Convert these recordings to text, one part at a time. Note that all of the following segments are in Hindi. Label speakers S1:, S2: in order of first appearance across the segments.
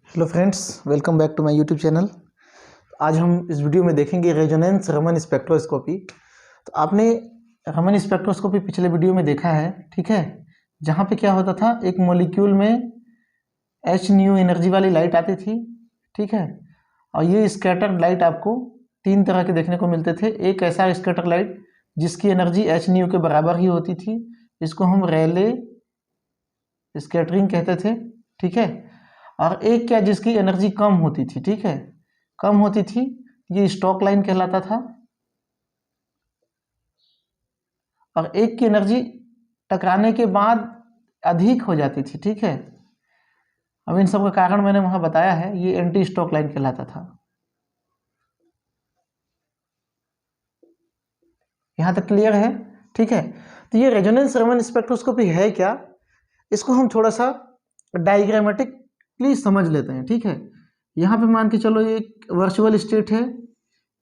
S1: Hello friends, welcome back to my YouTube channel. आज हम इस वीडियो में देखेंगे रेजोनेंस रमन स्पेक्ट्रोस्कोपी। तो आपने रमन स्पेक्ट्रोस्कोपी पिछले वीडियो में देखा है, ठीक है, जहाँ पे क्या होता था, एक मॉलिक्यूल में एच न्यू एनर्जी वाली लाइट आती थी, ठीक है। और ये स्कैटर्ड लाइट आपको तीन तरह के देखने को मिलते थे। एक ऐसा स्कैटर लाइट जिसकी एनर्जी एच न्यू के बराबर ही होती थी, इसको हम रेले स्कैटरिंग कहते थे, ठीक है। और एक क्या, जिसकी एनर्जी कम होती थी, ठीक है, कम होती थी, ये स्टॉक लाइन कहलाता था। और एक की एनर्जी टकराने के बाद अधिक हो जाती थी, ठीक है। अब इन सब का कारण मैंने वहां बताया है, ये एंटी स्टॉक लाइन कहलाता था। यहां तक क्लियर है, ठीक है। तो ये रेजोनेंस रमन स्पेक्ट्रोस्कोपी है क्या, इसको हम थोड़ा सा डायग्रामेटिकली समझ लेते हैं, ठीक है। यहाँ पे मान के चलो, ये एक वर्चुअल स्टेट है,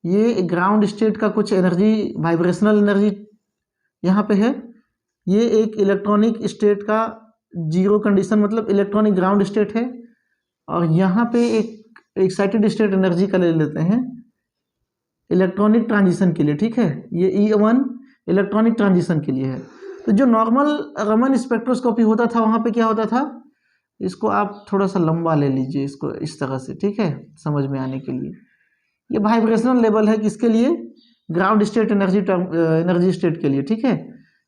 S1: ये ग्राउंड स्टेट का कुछ एनर्जी, वाइब्रेशनल एनर्जी यहाँ पे है। ये एक इलेक्ट्रॉनिक स्टेट का जीरो कंडीशन, मतलब इलेक्ट्रॉनिक ग्राउंड स्टेट है। और यहाँ पे एक एक्साइटेड स्टेट एनर्जी का ले लेते हैं इलेक्ट्रॉनिक ट्रांजिशन के लिए, ठीक है। ये E1 इलेक्ट्रॉनिक ट्रांजिशन के लिए है। तो जो नॉर्मल रमन स्पेक्ट्रोस्कोपी होता था, वहाँ पे क्या होता था, इसको आप थोड़ा सा लंबा ले लीजिए, इसको इस तरह से, ठीक है, समझ में आने के लिए। ये वाइब्रेशनल लेवल है, किसके लिए, ग्राउंड स्टेट एनर्जी स्टेट के लिए, ठीक है।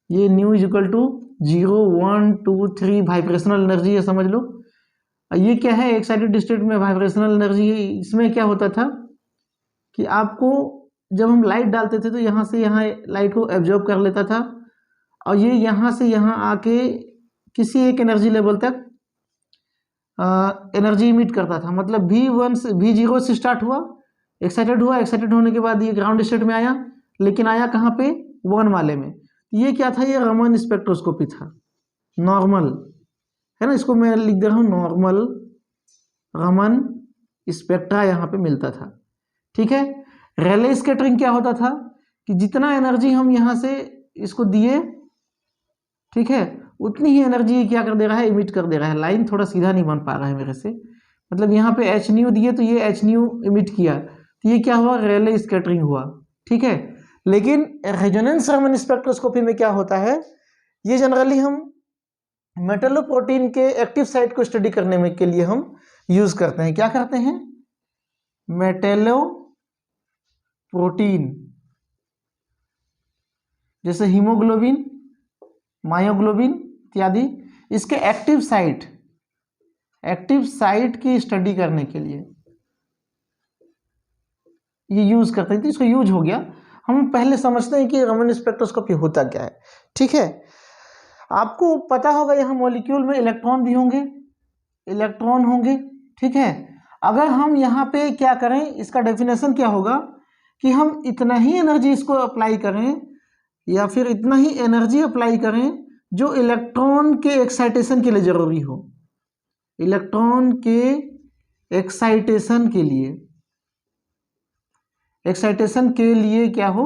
S1: ये nu is equal to 0 1 2 3 vibrational energy है, समझ लो। ये क्या है, एक्साइटेड स्टेट में वाइब्रेशनल एनर्जी है। इसमें क्या होता था कि आपको जब हम लाइट डालते थे तो यहाँ से यहाँ लाइट को एब्जॉर्ब कर लेता था, और ये यहाँ से यहाँ आके किसी एक एनर्जी लेवल तक एनर्जी इमिट करता था। मतलब V1 से V0 से स्टार्ट हुआ, एक्साइटेड हुआ, एक्साइटेड होने के बाद ये ग्राउंड स्टेट में आया, लेकिन आया कहाँ पे, 1 वाले में। ये क्या था, ये रमन स्पेक्ट्रोस्कोपी था, नॉर्मल है ना। इसको मैं लिख दे रहा हूँ, नॉर्मल रमन स्पेक्ट्रा यहाँ पे मिलता था, ठीक है। रेले स्कैटरिंग क्या होता था कि जितना एनर्जी हम यहाँ से इसको दिए, ठीक है, उतनी ही एनर्जी क्या कर दे रहा है, इमिट कर दे रहा है। लाइन थोड़ा सीधा नहीं बन पा रहा है मेरे से, मतलब यहाँ पे एच न्यू दिए तो ये एच न्यू इमिट किया, तो ये क्या हुआ, रेले स्कैटरिंग हुआ, ठीक है। लेकिन रेजोनेंस रमन स्पेक्ट्रोस्कोपी में क्या होता है, ये जनरली हम मेटलोप्रोटीन के एक्टिव साइट को स्टडी करने में के लिए हम यूज करते हैं। क्या करते हैं, मेटेलोप्रोटीन, जैसे हीमोग्लोबिन, मायोग्लोबिन इत्यादि, इसके एक्टिव साइट की स्टडी करने के लिए ये यूज करते हैं। तो इसको यूज हो गया। हम पहले समझते हैं कि रमन स्पेक्ट्रोस्कोपी होता क्या है, ठीक है। आपको पता होगा, यहाँ मॉलिक्यूल में इलेक्ट्रॉन भी होंगे, इलेक्ट्रॉन होंगे, ठीक है। अगर हम यहाँ पे क्या करें, इसका डेफिनेशन क्या होगा कि हम इतना ही एनर्जी इसको अप्लाई करें, या फिर इतना ही एनर्जी अप्लाई करें जो इलेक्ट्रॉन के एक्साइटेशन के लिए जरूरी हो, इलेक्ट्रॉन के एक्साइटेशन के लिए, एक्साइटेशन के लिए क्या हो,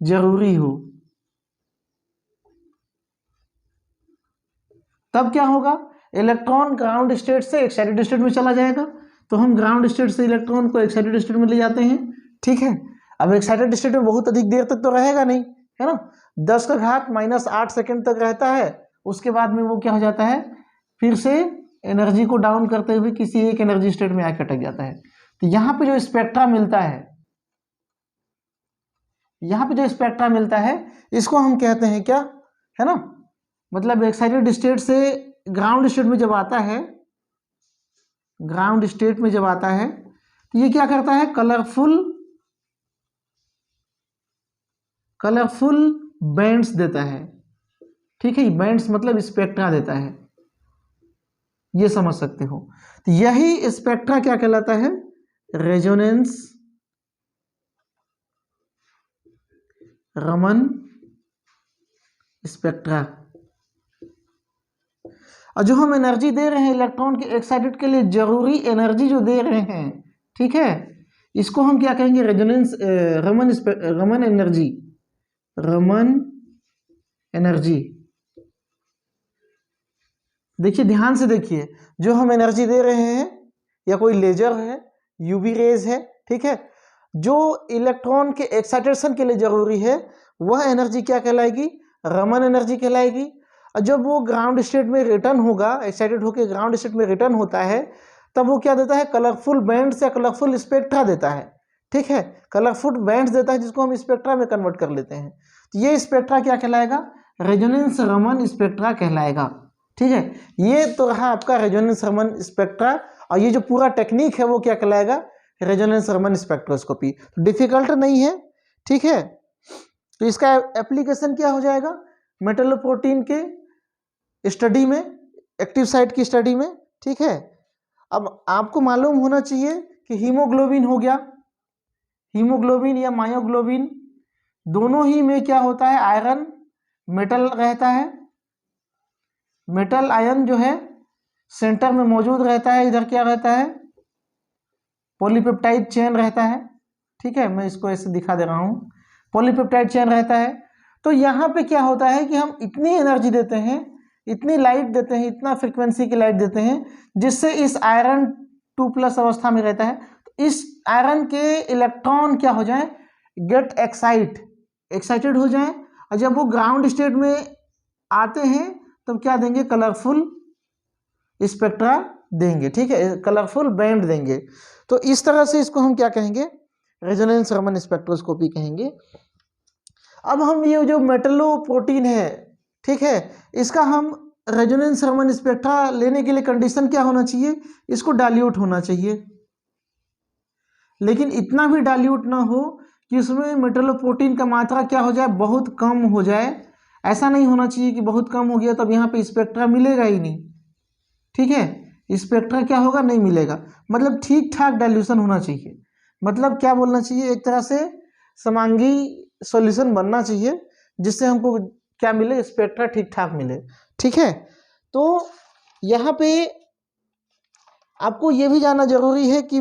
S1: जरूरी हो। तब क्या होगा, इलेक्ट्रॉन ग्राउंड स्टेट से एक्साइटेड स्टेट में चला जाएगा। तो हम ग्राउंड स्टेट से इलेक्ट्रॉन को एक्साइटेड स्टेट में ले जाते हैं, ठीक है। अब एक्साइटेड स्टेट में बहुत अधिक देर तक तो रहेगा नहीं, है ना, 10 का घात -8 सेकेंड तक रहता है। उसके बाद में वो क्या हो जाता है, फिर से एनर्जी को डाउन करते हुए किसी एक एनर्जी स्टेट में आके अटक जाता है। तो यहाँ पे जो स्पेक्ट्रा मिलता है, यहाँ पे जो स्पेक्ट्रा मिलता है, इसको हम कहते हैं क्या, है ना, मतलब एक्साइटेड स्टेट से ग्राउंड स्टेट में जब आता है, ग्राउंड स्टेट में जब आता है, तो ये क्या करता है, कलरफुल बैंड्स देता है, ठीक है। बैंड्स मतलब स्पेक्ट्रा देता है, ये समझ सकते हो। तो यही स्पेक्ट्रा क्या कहलाता है, रेजोनेंस रमन स्पेक्ट्रा। और जो हम एनर्जी दे रहे हैं इलेक्ट्रॉन के एक्साइटेड के लिए, जरूरी एनर्जी जो दे रहे हैं, ठीक है, इसको हम क्या कहेंगे, रेजोनेंस रमन एनर्जी। देखिए, ध्यान से देखिए, जो हम एनर्जी दे रहे हैं या कोई लेजर है, यूवी रेज है, ठीक है, जो इलेक्ट्रॉन के एक्साइटेशन के लिए जरूरी है, वह एनर्जी क्या कहलाएगी, रमन एनर्जी कहलाएगी। और जब वो ग्राउंड स्टेट में रिटर्न होगा, एक्साइटेड होकर ग्राउंड स्टेट में रिटर्न होता है, तब वो क्या देता है, कलरफुल बैंड्स या कलरफुल स्पेक्ट्रा देता है, ठीक है, कलरफुल बैंड्स देता है, जिसको हम स्पेक्ट्रा में कन्वर्ट कर लेते हैं। तो ये स्पेक्ट्रा क्या कहलाएगा, रेजोनेंस रमन स्पेक्ट्रा कहलाएगा, ठीक है। ये तो रहा आपका रेजोनेंस रमन स्पेक्ट्रा, और ये जो पूरा टेक्निक है वो क्या कहलाएगा, रेजोनेंस रमन स्पेक्ट्रोस्कोपी। तो डिफिकल्ट नहीं है, ठीक है। तो इसका एप्लीकेशन क्या हो जाएगा, मेटलोप्रोटीन के स्टडी में, एक्टिव साइट की स्टडी में, ठीक है। अब आपको मालूम होना चाहिए कि हीमोग्लोबिन हो गया, हीमोग्लोबिन या मायोग्लोबिन दोनों ही में क्या होता है, आयरन मेटल रहता है, मेटल आयन जो है सेंटर में मौजूद रहता है, इधर क्या रहता है, पॉलीपेप्टाइड चेन रहता है, ठीक है, मैं इसको ऐसे दिखा दे रहा हूँ, पॉलीपेप्टाइड चेन रहता है। तो यहाँ पे क्या होता है कि हम इतनी एनर्जी देते हैं, इतनी लाइट देते हैं, इतना फ्रीक्वेंसी की लाइट देते हैं, जिससे इस आयरन 2+ अवस्था में रहता है, तो इस आयरन के इलेक्ट्रॉन क्या हो जाए, गेट एक्साइटेड हो जाए, और जब वो ग्राउंड स्टेट में आते हैं तब क्या देंगे, कलरफुल स्पेक्ट्रा देंगे, ठीक है, कलरफुल बैंड देंगे। तो इस तरह से इसको हम क्या कहेंगे, रेजोनेंस रमन स्पेक्ट्रोस्कोपी कहेंगे। अब हम ये जो मेटलोप्रोटीन है, ठीक है, इसका हम रेजोनेंस रमन स्पेक्ट्रा लेने के लिए कंडीशन क्या होना चाहिए, इसको डाइल्यूट होना चाहिए, लेकिन इतना भी डाइल्यूट ना हो कि उसमें मेटलोप्रोटीन का मात्रा क्या हो जाए, बहुत कम हो जाए। ऐसा नहीं होना चाहिए कि बहुत कम हो गया तब यहाँ पे स्पेक्ट्रा मिलेगा ही नहीं, ठीक है, स्पेक्ट्रा क्या होगा, नहीं मिलेगा, मतलब ठीक ठाक डाइल्यूशन होना चाहिए। मतलब क्या बोलना चाहिए, एक तरह से समांगी सॉल्यूशन बनना चाहिए, जिससे हमको क्या मिले, स्पेक्ट्रा ठीक ठाक मिले, ठीक है। तो यहाँ पे आपको ये भी जानना जरूरी है कि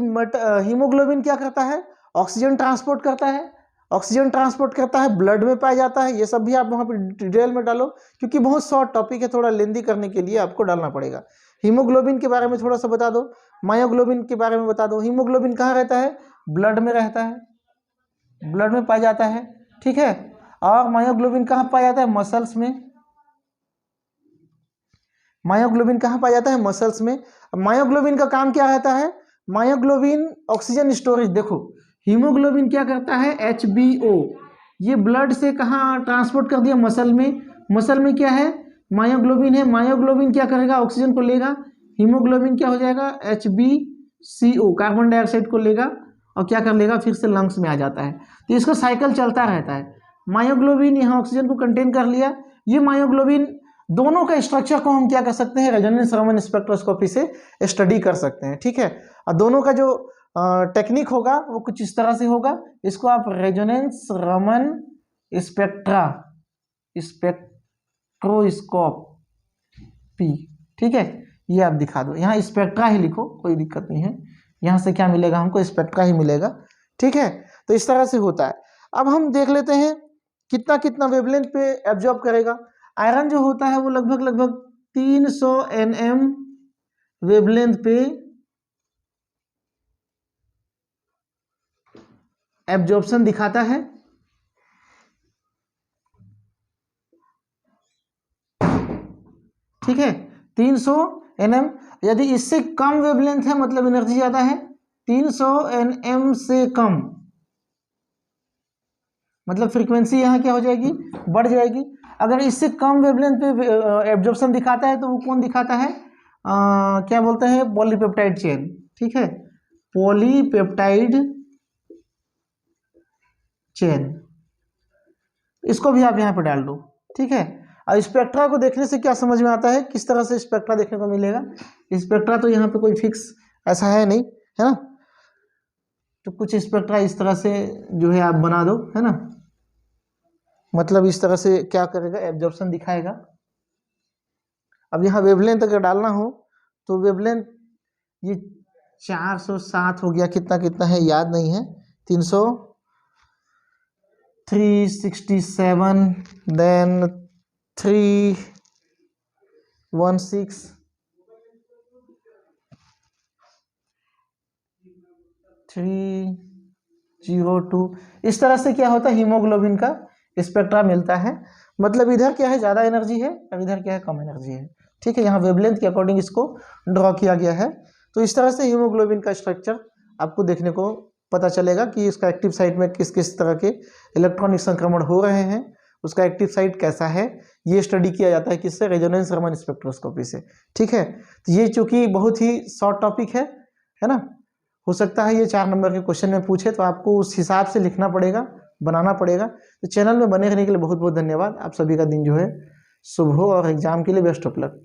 S1: हीमोग्लोबिन क्या करता है, ऑक्सीजन ट्रांसपोर्ट करता है, ऑक्सीजन ट्रांसपोर्ट करता है, ब्लड में पाया जाता है। ये सब भी आप वहाँ पे डिटेल में डालो, क्योंकि बहुत शॉर्ट टॉपिक है, थोड़ा लेंदी करने के लिए आपको डालना पड़ेगा। हीमोग्लोबिन के बारे में थोड़ा सा बता दो, मायोग्लोबिन के बारे में बता दो। हीमोग्लोबिन कहाँ रहता है, ब्लड में रहता है, ब्लड में पाया जाता है, ठीक है। और मायोग्लोबिन कहाँ पाया जाता है, मसल्स में, मायोग्लोबिन कहाँ पाया जाता है, मसल्स में। मायोग्लोबिन का काम क्या रहता है, मायोग्लोबिन ऑक्सीजन स्टोरेज। देखो हीमोग्लोबिन क्या करता है, HBO, ये ब्लड से कहाँ ट्रांसपोर्ट कर दिया, मसल में, मसल में क्या है, मायोग्लोबिन है, मायोग्लोबिन क्या करेगा, ऑक्सीजन को लेगा, हीमोग्लोबिन क्या हो जाएगा, HbCO, कार्बन डाइऑक्साइड को लेगा और क्या कर लेगा, फिर से लंग्स में आ जाता है। तो इसका साइकिल चलता रहता है। मायोग्लोबिन यहाँ ऑक्सीजन को कंटेन कर लिया, ये मायोग्लोबिन दोनों का स्ट्रक्चर को हम क्या कर सकते हैं, रेजोनेंस रमन स्पेक्ट्रोस्कोपी से स्टडी कर सकते हैं, ठीक है। और दोनों का जो टेक्निक होगा वो कुछ इस तरह से होगा, इसको आप रेजोनेंस रमन स्पेक्ट्रोस्कोपी, ठीक है, ये आप दिखा दो, यहाँ स्पेक्ट्रा ही लिखो, कोई दिक्कत नहीं है, यहाँ से क्या मिलेगा हमको, स्पेक्ट्रा ही मिलेगा, ठीक है। तो इस तरह से होता है। अब हम देख लेते हैं कितना कितना वेवलेंथ पे एब्जॉर्ब करेगा। आयरन जो होता है वो लगभग 300 nm वेवलेंथ पे एब्जॉर्प्शन दिखाता है, ठीक है, 300 nm। यदि इससे कम वेवलेंथ है मतलब एनर्जी ज्यादा है, 300 nm से कम मतलब फ्रीक्वेंसी यहाँ क्या हो जाएगी, बढ़ जाएगी। अगर इससे कम वेवलेंथ पे एब्जॉर्प्शन दिखाता है तो वो कौन दिखाता है, क्या बोलते हैं, पॉलीपेप्टाइड चेन, ठीक है, पॉलीपेप्टाइड चेन, इसको भी आप यहाँ पे डाल दो, ठीक है। और स्पेक्ट्रा को देखने से क्या समझ में आता है, किस तरह से स्पेक्ट्रा देखने को मिलेगा। स्पेक्ट्रा तो यहाँ पे कोई फिक्स ऐसा है नहीं, है ना, तो कुछ स्पेक्ट्रा इस तरह से जो है आप बना दो, है ना, मतलब इस तरह से क्या करेगा, एब्जॉर्प्शन दिखाएगा। अब यहाँ वेवलेंथ अगर डालना हो तो वेवलेंथ ये 407 हो गया, कितना कितना है याद नहीं है, 367 देन 316 302 इस तरह से क्या होता है, हीमोग्लोबिन का स्पेक्ट्रा मिलता है। मतलब इधर क्या है, ज़्यादा एनर्जी है और इधर क्या है, कम एनर्जी है। ठीक है, यहाँ वेवलेंथ के अकॉर्डिंग इसको ड्रॉ किया गया है। तो इस तरह से हीमोग्लोबिन का स्ट्रक्चर आपको देखने को पता चलेगा कि इसका एक्टिव साइट में किस किस तरह के इलेक्ट्रॉनिक संक्रमण हो रहे हैं, उसका एक्टिव साइट कैसा है, ये स्टडी किया जाता है किससे, रेजोनेंस रमन स्पेक्ट्रोस्कोपी से। ठीक है, तो ये चूंकि बहुत ही शॉर्ट टॉपिक है ना, हो सकता है ये 4 नंबर के क्वेश्चन में पूछे, तो आपको उस हिसाब से लिखना पड़ेगा, बनाना पड़ेगा। तो चैनल में बने रहने के लिए बहुत बहुत धन्यवाद। आप सभी का दिन जो है शुभ हो और एग्जाम के लिए बेस्ट ऑफ लक।